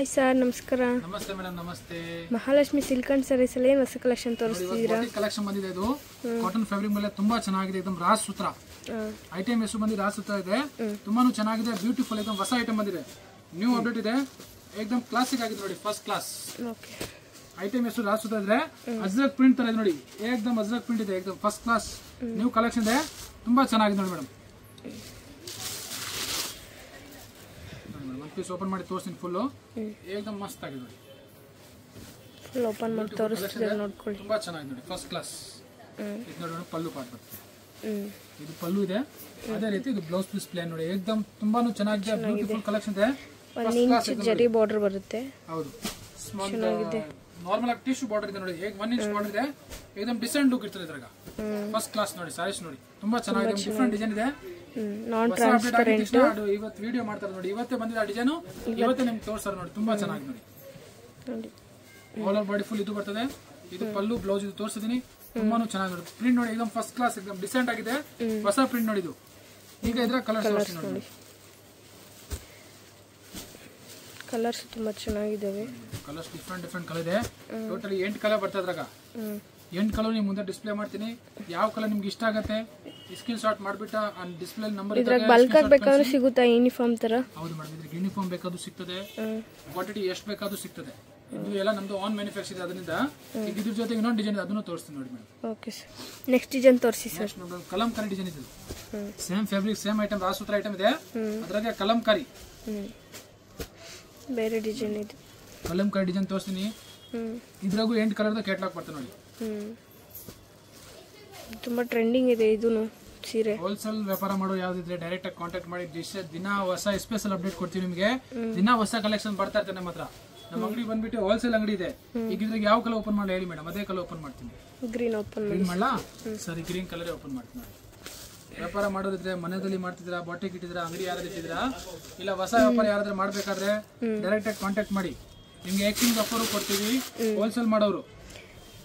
Hi sir, ನಮಸ್ಕಾರ. ನಮಸ್ತೆ madam. ನಮಸ್ತೆ. ಮಹಾಲಕ್ಷ್ಮಿ ಸಿಲ್ಕ್ ಅಂಡ್ ಸ್ಯಾರೀಸ್ ಅಲ್ಲಿ ಏನು ಹೊಸ ಕಲೆಕ್ಷನ್ ತೋರಿಸ್ತಿದ್ದೀರಾ? ಕಲೆಕ್ಷನ್ ಬಂದಿದೆ. ಇದು ಕಾಟನ್ ಫ್ಯಾಬ್ರಿಕ್ ಮೇಲೆ ತುಂಬಾ ಚೆನ್ನಾಗಿದೆ. एकदम ರಾಸ್ ಸೂತ್ರ ಐಟಮ್ ಹೆಸರು ಬಂದಿದೆ. ರಾಸ್ ಸೂತ್ರ ಇದೆ, ತುಂಬಾನು ಚೆನ್ನಾಗಿದೆ, ಬ್ಯೂಟಿಫುಲ್. एकदम ಹೊಸ ಐಟಮ್ ಬಂದಿದೆ, ನ್ಯೂ ಅಪ್ಡೇಟ್ ಇದೆ, एकदम ಕ್ಲಾಸಿಕ್ ಆಗಿದೆ ನೋಡಿ, ಫಸ್ಟ್ ಕ್ಲಾಸ್. ಓಕೆ, ಐಟಮ್ ಹೆಸರು ರಾಸ್ ಸೂತ್ರ ಇದೆ. ಅಜ್ರಕ್ ಪ್ರಿಂಟ್ ತರ ಇದೆ ನೋಡಿ, एकदम ಅಜ್ರಕ್ ಪ್ರಿಂಟ್ ಇದೆ, एकदम ಫಸ್ಟ್ ಕ್ಲಾಸ್ ನ್ಯೂ ಕಲೆಕ್ಷನ್ ಇದೆ, ತುಂಬಾ ಚೆನ್ನಾಗಿದೆ ನೋಡಿ ಮೇಡಮ್. ಪೀಸ್ ಓಪನ್ ಮಾಡಿ ತೋರಿಸ್ತೀನಿ. ಫುಲ್ एकदम ಮಸ್ತ್ ಆಗಿದೆ ನೋಡಿ. ಫುಲ್ ಓಪನ್ ಮಾಡಿ ತೋರಿಸ್ತಿದ್ದಾರೆ, ನೋಡ್ಕೊಳ್ಳಿ. ತುಂಬಾ ಚೆನ್ನಾಗಿದೆ ನೋಡಿ, ಫಸ್ಟ್ ಕ್ಲಾಸ್. ಇದು ನೋಡಿ, ಪಲ್ಲು ಪಾರ್ಟ್ ಬರುತ್ತೆ. ಇದು ಪಲ್ಲು ಇದೆ, ಅದೇ ರೀತಿ ಇದು ಬ್ಲೌಸ್ ಪೀಸ್ ಪ್ಲೇನ್ ನೋಡಿ, एकदम ತುಂಬಾನು ಚೆನ್ನಾಗಿದೆ, ಬ್ಯೂಟಿಫುಲ್ ಕಲೆಕ್ಷನ್ ಇದೆ. 1 ಇಂಚ್ ಜರಿ ಬಾರ್ಡರ್ ಬರುತ್ತೆ. ಹೌದು, ಸ್ಮಾಲ್ ನಾರ್ಮಲ್ ಆಗಿ ಟಿಶ್ಯೂ ಬಾರ್ಡರ್ ಇದೆ ನೋಡಿ, 1 ಇಂಚ್ ಬಾರ್ಡರ್ ಇದೆ, एकदम ಡಿಸೆಂಟ್ ಲುಕ್ ಇರ್ತದೆ ಇದ್ರಾಗ. ಫಸ್ಟ್ ಕ್ಲಾಸ್ ನೋಡಿ, ಸಾರೀಸ್ ನೋಡಿ, ತುಂಬಾ ಚೆನ್ನಾಗಿದೆ, ಡಿಫರೆಂಟ್ ಡಿಸೈನ್ ಇದೆ. ನಾನ್ ಟ್ರಾನ್ಸ್ಪರೆಂಟ್. ಇವತ್ತು ವಿಡಿಯೋ ಮಾಡ್ತಾರೆ ನೋಡಿ, ಇವತ್ತೇ ಬಂದಿದೆ ಆ ಡಿಸೈನ್, ಇವತ್ತೇ ನಿಮ್ಗೆ ತೋರಿಸ್ತಾರೆ ನೋಡಿ, ತುಂಬಾ ಚೆನ್ನಾಗಿದೆ ನೋಡಿ. ಆಲ್ ಓವರ್ ಬಾಡಿ ಫುಲ್ ಇದು ಬರ್ತದೆ. ಇದು ಪಲ್ಲು, ಬ್ಲೌಸ್ ಇದು ತೋರಿಸಿದೀನಿ, ತುಂಬಾನು ಚೆನ್ನಾಗಿ ನೋಡಿ. ಪ್ರಿಂಟ್ ನೋಡಿ, एकदम ಫಸ್ಟ್ ಕ್ಲಾಸ್, एकदम ಡಿಸೆಂಟ್ ಆಗಿದೆ, ಹೊಸ ಪ್ರಿಂಟ್ ನೋಡಿ. ಇದು ಈಗ ಇದ್ರ ಕಲರ್ಸ್ ನೋಡಿ, ಕಲರ್ಸ್ ತುಂಬಾ ಚೆನ್ನಾಗಿದಾವೆ. ಕಲರ್ಸ್ ಡಿಫರೆಂಟ್ ಕಲರ್ ಇದೆ. ಟೋಟಲಿ 8 ಕಲರ್ ಬರ್ತದೆ ಅದ್ರಾಗ. 8 ಕಲರ್ ನಿಮ್ ಮುಂದೆ ಡಿಸ್ಪ್ಲೇ ಮಾಡ್ತೀನಿ. ಯಾವ ಕಲರ್ ನಿಮ್ಗೆ ಇಷ್ಟ ಆಗತ್ತೆ ಸ್ಕ್ರೀನ್ ಶಾಟ್ ಮಾಡ್ಬಿಟ್ಟು ಆ ಡಿಸ್ಪ್ಲೇ ನಂಬರ್ ಇದ್ರಾಗ ಬಲ್ಕ್ ಆಗಿ ಬೇಕಾದ್ರೂ ಸಿಗುತ್ತಾ ಯೂನಿಫಾರ್ಮ್ ತರ? ಹೌದು ಮೇಡಮ್, ಇದ್ರಿಗೆ ಯೂನಿಫಾರ್ಮ್ ಬೇಕಾದ್ರೂ ಸಿಗ್ತದೆ, ಕ್ವಾಂಟಿಟಿ ಎಷ್ಟು ಬೇಕಾದ್ರೂ ಸಿಗ್ತದೆ. ಇದು ಎಲ್ಲ ನಮ್ದು ಆನ್ ಮ್ಯಾನುಫ್ಯಾಕ್ಚರ್ ಇದೆ, ಅದರಿಂದ ಈಗ ಇದ್ರ ಜೊತೆಗೆ ಇನ್ನೊಂದು ಡಿಸೈನ್ ಅದನ್ನು ತೋರಿಸ್ತೀನಿ ನೋಡಿ madam. Okay sir, next design ತೋರಿಸಿ ಸರ್. ಕಲಂಕಾರಿ ಡಿಸೈನ್ ಇದೆ, ಸೇಮ್ ಫ್ಯಾಬ್ರಿಕ್, ಸೇಮ್ ಐಟಮ್, ರಾಸೂತ್ರ ಐಟಮ್ ಇದೆ, ಅದ್ರಾಗೆ ಕಲಂಕಾರಿ ಬೇರೆ ಡಿಸೈನ್ ಇದೆ. ಕಲಂಕಾರಿ ಡಿಸೈನ್ ತೋರಿಸ್ತೀನಿ. ಇದ್ರಾಗೂ 8 ಕಲರ್ದ ಕ್ಯಾಟ್ಲಾಗ್ ಬರ್ತದೆ ನೋಡಿ. ತುಂಬಾ ಟ್ರೆಂಡಿಂಗ್ ಇದೆ ಇದೂನು ಸೀರೆ. ಹೋಲ್ಸೇಲ್ ವ್ಯಾಪಾರ ಮಾಡೋ ಯಾವ್ದಿದ್ರೆ ಡೈರೆಕ್ಟ್ ಆಗಿ ಕಾಂಟ್ಯಾಕ್ಟ್ ಮಾಡಿ. ದಿನ ಹೊಸ ಸ್ಪೆಷಲ್ ಅಪ್ಡೇಟ್ ಕೊಡ್ತೀವಿ ನಿಮಗೆ. ದಿನ ಹೊಸ ಕಲೆಕ್ಷನ್ ಬರ್ತಾ ಇರ್ತದೆ ನಮ್ಮ ಹತ್ರ. ನಮ್ಮ ಅಂಗಡಿ ಬಂದ್ಬಿಟ್ಟು ಹೋಲ್ಸೇಲ್ ಅಂಗಡಿ ಇದೆ. ಈಗ ಇದ್ರಾಗ ಯಾವ ಕಲರ್ ಓಪನ್ ಮಾಡಿ ಹೇಳಿ ಮೇಡಮ್, ಅದೇ ಕಲರ್ ಓಪನ್ ಮಾಡ್ತೀನಿ. ಗ್ರೀನ್ ಓಪನ್ ಮಾಡಲಾ? ಸರಿ, ಗ್ರೀನ್ ಕಲರ್ ಓಪನ್ ಮಾಡ್ತೀನಿ. ವ್ಯಾಪಾರ ಮಾಡೋದಿದ್ರೆ, ಮನೆಯಲ್ಲಿ ಮಾಡ್ತಿದ್ರ, ಬಟ್ಟೆ ಇಟ್ಟಿದ್ರ, ಅಂಗಡಿ ಯಾರಾದ್ರೂ ಇಟ್ಟಿದ್ರ, ಇಲ್ಲ ಹೊಸ ವ್ಯಾಪಾರ ಯಾರಾದ್ರೂ ಮಾಡ್ಬೇಕಾದ್ರೆ ಡೈರೆಕ್ಟ್ ಆಗಿ ಕಾಂಟ್ಯಾಕ್ಟ್ ಮಾಡಿ. ನಿಮ್ಗೆ ಎಕ್ಸ್ಚೇಂಜ್ ಆಫರ್ ಕೊಡ್ತೀವಿ. ಹೋಲ್ಸೇಲ್ ಮಾಡೋರು,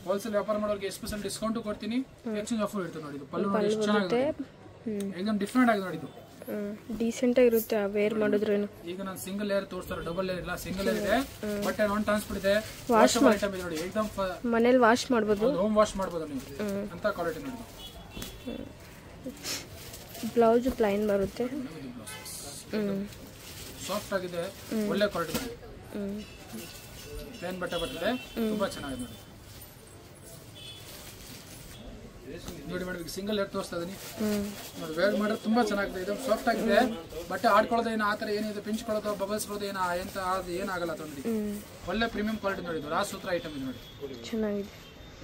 ಹೋಲ್ಸೇಲ್ ವ್ಯಾಪಾರ ಮಾಡೋರಿಗೆ ಸ್ಪೆಷಲ್ ಡಿಸ್ಕೌಂಟ್ ಕೊಡ್ತೀನಿ, ಎಕ್ಸ್ಚೇಂಜ್ ಆಫರ್ ಇರ್ತದೆ ನೋಡಿ. ಇದು ಪಲ್ಲು ನೋಡಿ, ಎಷ್ಟು ಚೆನ್ನಾಗಿದೆ, एकदम ಡಿಫರೆಂಟ್ ಆಗಿದೆ ನೋಡಿ. ಇದು ಡೀಸೆಂಟ್ ಆಗಿರುತ್ತೆ ವೇರ್ ಮಾಡಿದ್ರೇನು. ಈಗ ನಾನು ಸಿಂಗಲ್ ಲೇಯರ್ ತೋರಿಸ್ತಾರೆ, ಡಬಲ್ ಲೇಯರ್ ಇಲ್ಲ, ಸಿಂಗಲ್ ಲೇಯರ್ ಇದೆ. ಬಟ್ಟೆ ನಾನ್ ಟ್ರಾನ್ಸ್ಪೋರ್ಟ್ ಇದೆ, ವಾಷಬಲ್ ಐಟಮ್ ಇದೆ ನೋಡಿ, एकदम ಮನೇಲಿ ವಾಶ್ ಮಾಡಬಹುದು, ಹೋಮ್ ವಾಶ್ ಮಾಡಬಹುದು ನೀವು ಅಂತ ಕ್ವಾಲಿಟಿ ನೋಡಿ. ಬ್ಲೌಸ್ ಪ್ಲೈನ್ ಬರುತ್ತೆ, ಸಾಫ್ಟ್ ಆಗಿದೆ, ಒಳ್ಳೆ ಕ್ವಾಲಿಟಿ ಇದೆ. ಪ್ಲೇನ್ ಬಟ್ಟೆ ಬರ್ತದೆ, ತುಂಬಾ ಚೆನ್ನಾಗಿದೆ ನೋಡಿ. ನೋಡಿ ಮೇಡಮ್, ಈಗ ಸಿಂಗಲ್ ಲೇಯರ್ ತೋರಿಸ್ತಾ ಇದೀನಿ ನೋಡಿ. ವೇರ್ ಮಾಡಿದ್ರೆ ತುಂಬಾ ಚೆನ್ನಾಗಿದೆ, ಇದು ಸಾಫ್ಟ್ ಆಗಿದೆ. ಬಟ್ಟೆ ಆಡ್ಕೊಳ್ಳೋದು ಏನು, ಆತರ ಏನಿದೆ, ಪಿಂಚ್ಕೊಳ್ಳೋದು, ಬಬಲ್ಸ್ ಬರೋದು ಏನು ಎಂತ ಏನಾಗಲ್ಲ ನೋಡಿ. ಒಳ್ಳೆ ಪ್ರೀಮಿಯಂ ಕ್ವಾಲಿಟಿ ನೋಡಿ. ಇದು ರಾಸ್ ಸೂತ್ರ ಐಟಮ್ ಇದೆ ನೋಡಿ, ಚೆನ್ನಾಗಿದೆ.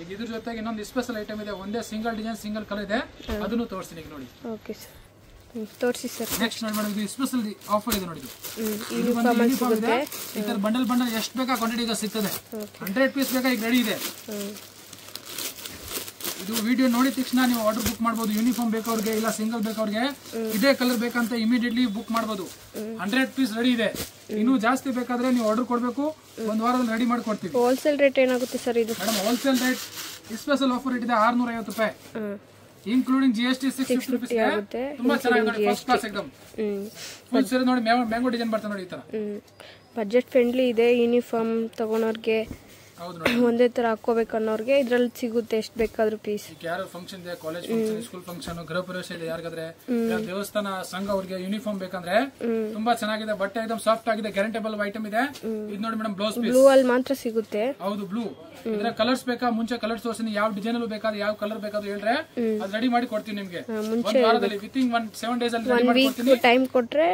ಈಗ ಇದ್ರ ಜೊತೆಗೆ ಇನ್ನೊಂದು ಸ್ಪೆಷಲ್ ಐಟಮ್ ಇದೆ, ಒಂದೇ ಸಿಂಗಲ್ ಡಿಸೈನ್, ಸಿಂಗಲ್ ಕಲರ್ ಇದೆ, ಅದನ್ನು ತೋರಿಸ್ತೀನಿ ಈಗ ನೋಡಿ. ಓಕೆ ಸರ್, ತೋರಿಸಿ ಸರ್. ನೆಕ್ಸ್ಟ್ ನೋಡಿ ಮೇಡಮ್, ಇದು ಸ್ಪೆಷಲ್ ಆಫರ್ ಇದೆ ನೋಡಿ. ಇದು ಯೂನಿಫಾರ್ಮ್ ಇದೆ. ಈ ತರ ಬಂಡಲ್ ಎಷ್ಟು ಬೇಕಾ ಕ್ವಾಂಟಿಟಿ ಈಗ ಸಿಗ್ತದೆ. 100 ಪೀಸ್ ಬೇಕಾ, ಈಗ ರೆಡಿ ಇದೆ. ಇದು ವಿಡಿಯೋ ನೋಡಿದ ತಕ್ಷಣ ನೀವು ಆರ್ಡರ್ ಬುಕ್ ಮಾಡಬಹುದು. ಯೂನಿಫಾರ್ಮ್ ಬೇಕವ್ರಿಗೆ, ಇಲ್ಲ ಸಿಂಗಲ್ ಬೇಕವ್ರಿಗೆ, ಇದೇ ಕಲರ್ ಬೇಕಂತ ಇಮಿಡಿಯೇಟ್ಲಿ ಬುಕ್ ಮಾಡಬಹುದು. 100 ಪೀಸ್ ರೆಡಿ ಇದೆ. ಇನ್ನೂ ಜಾಸ್ತಿ ಬೇಕಾದ್ರೆ ನೀವು ಆರ್ಡರ್ ಕೊಡಬೇಕು, ಒಂದು ವಾರದಲ್ಲಿ ರೆಡಿ ಮಾಡಿ ಕೊಡ್ತೀವಿ. ಹೋಲ್ಸೇಲ್ ರೇಟ್ ಏನಾಗುತ್ತೆ ಸರ್ ಇದು? Madam, wholesale rate special offer ಇದೆ 650 ರೂಪಾಯಿ, ಇನ್ಕ್ಲೂಡಿಂಗ್ GST 650 ರೂಪಾಯಿ ಆಗುತ್ತೆ. ತುಂಬಾ ಚೆನ್ನಾಗಿದೆ, ಫಸ್ಟ್ ಕ್ಲಾಸ್ एकदम ಫುಲ್ ಸೀರೆ ನೋಡಿ. ಮ್ಯಾಂಗೋ ಡಿಸೈನ್ ಬರ್ತದೆ ನೋಡಿ, ಈ ತರ ಬಜೆಟ್ ಫ್ರೆಂಡ್ಲಿ ಇದೆ. ಯೂನಿಫಾರ್ಮ್ ತಗೊಳೋರ್ಗೆ, ಒಂದೇ ತರ ಹಾಕೋಬೇಕು ಅನ್ನೋರ್ಗೆ ಇದ್ರಲ್ಲಿ ಸಿಗುತ್ತೆ, ಎಷ್ಟು ಬೇಕಾದ್ರೂ ಪೀಸ್. ಯಾರು ಫಂಕ್ಷನ್ ಇದೆ, ಕಾಲೇಜ್ ಫಂಕ್ಷನ್, ಸ್ಕೂಲ್ ಫಂಕ್ಷನ್, ಗೃಹ ಪ್ರವೇಶ ಇದೆ ಯಾರಿಗಾದ್ರೆ, ದೇವಸ್ಥಾನ ಸಂಘ ಅವ್ರಿಗೆ ಯೂನಿಫಾರ್ಮ್ ಬೇಕಂದ್ರೆ ತುಂಬಾ ಚೆನ್ನಾಗಿದೆ. ಬಟ್ಟೆ एकदम ಸಾಫ್ಟ್ ಆಗಿದೆ, ಗ್ಯಾರಂಟೇಬಲ್ ಐಟಮ್ ಇದೆ. ಇದು ನೋಡಿ ಮೇಡಮ್, ಬ್ಲೌಸ್ ಪೀಸ್ ಬ್ಲೂ ಅಲ್ಲಿ ಮಾತ್ರ ಸಿಗುತ್ತೆ. ಹೌದು, ಬ್ಲೂ. ಇದ್ರ ಕಲರ್ಸ್ ಬೇಕಾ, ಮುಂಚೆ ಕಲರ್ಸ್ ತೋರಿಸ್ತೀನಿ. ಯಾವ ಡಿಸೈನ್ ಅಲ್ಲೂ ಬೇಕಾದ್ರೆ, ಯಾವ ಕಲರ್ ಬೇಕಾದ್ರೂ ಹೇಳ್ರೆ ಅದು ರೆಡಿ ಮಾಡಿ ಕೊಡ್ತೀನಿ ನಿಮ್ಗೆ. ಒಂದು ವಾರದಲ್ಲಿ, ವಿತಿನ್ 7 ಡೇಸ್ ಅಲ್ಲಿ ರೆಡಿ ಮಾಡಿ ಕೊಡ್ತೀನಿ. ಟೈಮ್ ಕೊಟ್ರೆ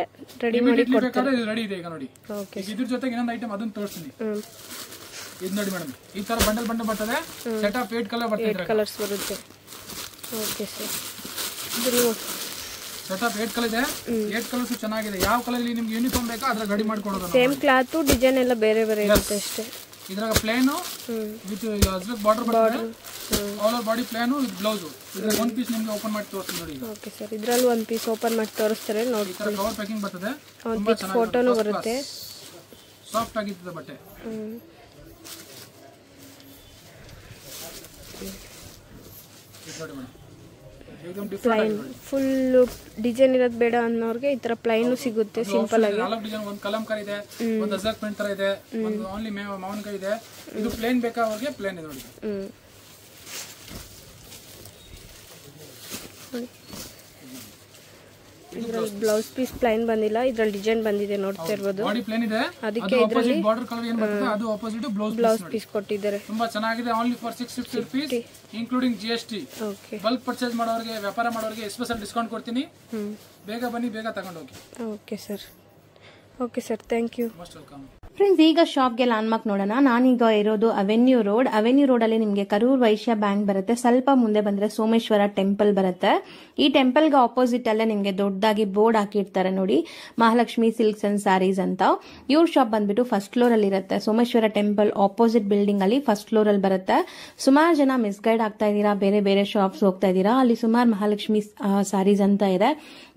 ರೆಡಿ ಮಾಡಿ ಕೊಡ್ತಾರೆ. ಇದು ರೆಡಿ ಇದೆ ಈಗ ನೋಡಿ. ಇದ್ರ ಜೊತೆಗೆ ಇನ್ನೊಂದು ಐಟಮ್ ಅದನ್ನ ತೋರಿಸ್ತೀನಿ. ಇದು ನೋಡಿ ಮೇಡಮ್, ಈ ತರ ಬಂಡಲ್ ಬರ್ತದೆ, ಸೆಟ್ ಆಫ್ 8 ಕಲರ್ ಬರ್ತದೆ, 8 ಕಲರ್ಸ್ ಬರುತ್ತೆ. Okay sir, set of 8 colour ಇದೆ. 8 ಕಲರ್ಸ್ ಚೆನ್ನಾಗಿದೆ. ಯಾವ ಕಲರ್ ನಿಮ್ಗೆ ಯೂನಿಫಾರ್ಮ್ ಬೇಕಾ ಅದ್ರ ರೆಡಿ ಮಾಡಿ ಕೊಡೋದು. ಸೇಮ್ ಕ್ಲಾತ್, ಡಿಸೈನ್ ಎಲ್ಲ ಬೇರೆ ಬೇರೆ ಇರುತ್ತೆ ಅಷ್ಟೇ. ಇದ್ರಾಗ ಪ್ಲೇನ್ ವಿತ್ ಅಜ್ರಕ್ ಬಾರ್ಡರ್ ಬರ್ತದೆ, all over body plane with blouse. ಇದ್ರ ಒಂದು ಪೀಸ್ ನಿಮಗೆ ಓಪನ್ ಮಾಡಿ ತೋರಿಸ್ತೀನಿ ನೋಡಿ. ಓಕೆ ಸರ್, ಇದ್ರಲ್ಲಿ ಒಂದು ಪೀಸ್ ಓಪನ್ ಮಾಡಿ ತೋರಿಸ್ತಾರೆ ನೋಡಿ. ಈ ತರ ಕವರ್ ಪ್ಯಾಕಿಂಗ್ ಬರ್ತದೆ, ತುಂಬಾ ಚೆನ್ನಾಗಿದೆ, ಫೋಟೋನು ಬರುತ್ತೆ, ಸಾಫ್ಟ್ ಆಗಿರ್ತದೆ ಬಟ್ಟೆ. ನೋಡಿ ಮೇಡಮ್, एकदम ಪ್ಲೈನ್ ಫುಲ್ ಡಿಸೈನ್ ಇರೋದು ಬೇಡ ಅನ್ನೋರ್ಗೆ ಈ ತರ ಪ್ಲೈನ್ ಸಿಗುತ್ತೆ ಸಿಂಪಲ್ ಆಗಿ. 4 ಡಿಸೈನ್, ಒಂದು ಕಲಂಕಾರಿ ಇದೆ, ಒಂದು ಅಜರಕ್ ಪ್ರಿಂಟ್ ತರ ಇದೆ, ಒಂದು ಓನ್ಲಿ ಮಾವಿನಕಾಯಿ ಇದೆ. ಇದು ಪ್ಲೇನ್ ಬೇಕಾ ಅವ್ರಿಗೆ ಪ್ಲೇನ್ ಇದೆ ನೋಡಿ. ಇದ್ರಲ್ಲಿ ಬ್ಲೌಸ್ ಪೀಸ್ ಪ್ಲೈನ್ ಬಂದಿಲ್ಲ, ಇದ್ರಲ್ಲಿ ಡಿಸೈನ್ ಬಂದಿದೆ ನೋಡ್ತಾ ಇರ್ಬೋದು. ಬಾಡಿ ಪ್ಲೇನ್ ಇದೆ, ಅದಕ್ಕೆ ಇದರಲ್ಲಿ ಬಾರ್ಡರ್ ಕಲರ್ ಏನು ಬರ್ತದೆ ಅದು ಆಪೋಸಿಟ್ ಬ್ಲೌಸ್ ಪೀಸ್ ಕೊಟ್ಟಿದ್ದಾರೆ. ತುಂಬಾ ಚೆನ್ನಾಗಿದೆ. Only for 650 rupees including GST. Okay, bulk purchase ಮಾಡೋರಿಗೆ, ವ್ಯಾಪಾರ ಮಾಡೋರಿಗೆ ಸ್ಪೆಷಲ್ ಡಿಸ್ಕೌಂಟ್ ಕೊಡ್ತೀನಿ. ಬೇಗ ಬನ್ನಿ, ಬೇಗ ತಗೊಂಡು ಹೋಗಿ. Okay sir, okay sir, thank you. Most welcome. Friends, ಈಗ ಶಾಪ್ಗೆ ಲ್ಯಾಂಡ್ಮಾರ್ಕ್ ನೋಡೋಣ. ನಾನೀಗ ಇರೋದು ಅವೆನ್ಯೂ ರೋಡ್ ಅಲ್ಲಿ ನಿಮಗೆ ಕರೂರ್ ವೈಶ್ಯ ಬ್ಯಾಂಕ್ ಬರುತ್ತೆ. ಸ್ವಲ್ಪ ಮುಂದೆ ಬಂದ್ರೆ ಸೋಮೇಶ್ವರ ಟೆಂಪಲ್ ಬರುತ್ತೆ. ಈ ಟೆಂಪಲ್ಗೆ ಆಪೋಸಿಟ್ ಅಲ್ಲೇ ನಿಮಗೆ ದೊಡ್ಡದಾಗಿ ಬೋರ್ಡ್ ಹಾಕಿರ್ತಾರೆ ನೋಡಿ, ಮಹಾಲಕ್ಷ್ಮಿ ಸಿಲ್ಕ್ಸ್ ಅಂಡ್ ಸ್ಯಾರೀಸ್ ಅಂತ. ಇವ್ರ ಶಾಪ್ ಬಂದ್ಬಿಟ್ಟು ಫಸ್ಟ್ ಫ್ಲೋರ್ ಅಲ್ಲಿ ಇರುತ್ತೆ. ಸೋಮೇಶ್ವರ ಟೆಂಪಲ್ ಆಪೋಸಿಟ್ ಬಿಲ್ಡಿಂಗ್ ಅಲ್ಲಿ ಫಸ್ಟ್ ಫ್ಲೋರ್ ಅಲ್ಲಿ ಬರುತ್ತೆ. ಸುಮಾರು ಜನ ಮಿಸ್ಗೈಡ್ ಆಗ್ತಾ ಇದ್ದೀರಾ, ಬೇರೆ ಬೇರೆ ಶಾಪ್ಸ್ ಹೋಗ್ತಾ ಇದ್ದೀರಾ. ಅಲ್ಲಿ ಸುಮಾರು ಮಹಾಲಕ್ಷ್ಮಿ ಸ್ಯಾರೀಸ್ ಅಂತ ಇದೆ.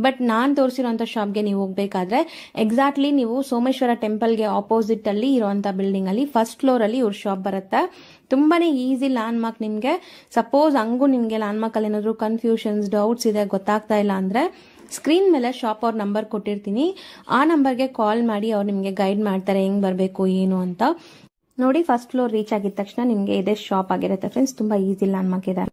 ಬಟ್ ನಾನ್ ತೋರಿಸಿರುವಂತ ಶಾಪ್ಗೆ ನೀವು ಹೋಗ್ಬೇಕಾದ್ರೆ ಎಕ್ಸಾಕ್ಟ್ಲಿ ನೀವು ಸೋಮೇಶ್ವರ ಟೆಂಪಲ್ಗೆ ಆಪೋಸಿಟ್ ಅಲ್ಲಿ ಇರುವಂತ ಬಿಲ್ಡಿಂಗ್ ಅಲ್ಲಿ ಫಸ್ಟ್ ಫ್ಲೋರ್ ಅಲ್ಲಿ ಇವ್ರ ಶಾಪ್ ಬರುತ್ತೆ. ತುಂಬಾನೇ ಈಸಿ ಲ್ಯಾಂಡ್ಮಾರ್ಕ್. ನಿಮ್ಗೆ ಸಪೋಸ್ ಹಂಗೂ ನಿಮ್ಗೆ ಲ್ಯಾಂಡ್ಮಾರ್ಕ್ ಅಲ್ಲಿ ಏನಾದ್ರು ಕನ್ಫ್ಯೂಷನ್ಸ್, ಡೌಟ್ಸ್ ಇದೆ, ಗೊತ್ತಾಗ್ತಾ ಇಲ್ಲ ಅಂದ್ರೆ ಸ್ಕ್ರೀನ್ ಮೇಲೆ ಶಾಪ್ ಅವ್ರ ನಂಬರ್ ಕೊಟ್ಟಿರ್ತೀನಿ. ಆ ನಂಬರ್ಗೆ ಕಾಲ್ ಮಾಡಿ ಅವ್ರು ನಿಮ್ಗೆ ಗೈಡ್ ಮಾಡ್ತಾರೆ ಹೆಂಗ್ ಬರ್ಬೇಕು ಏನು ಅಂತ. ನೋಡಿ, ಫಸ್ಟ್ ಫ್ಲೋರ್ ರೀಚ್ ಆಗಿದ ತಕ್ಷಣ ನಿಮ್ಗೆ ಇದೇ ಶಾಪ್ ಆಗಿರುತ್ತೆ ಫ್ರೆಂಡ್ಸ್. ತುಂಬಾ ಈಸಿ ಲ್ಯಾಂಡ್ಮಾರ್ಕ್ ಇದೆ.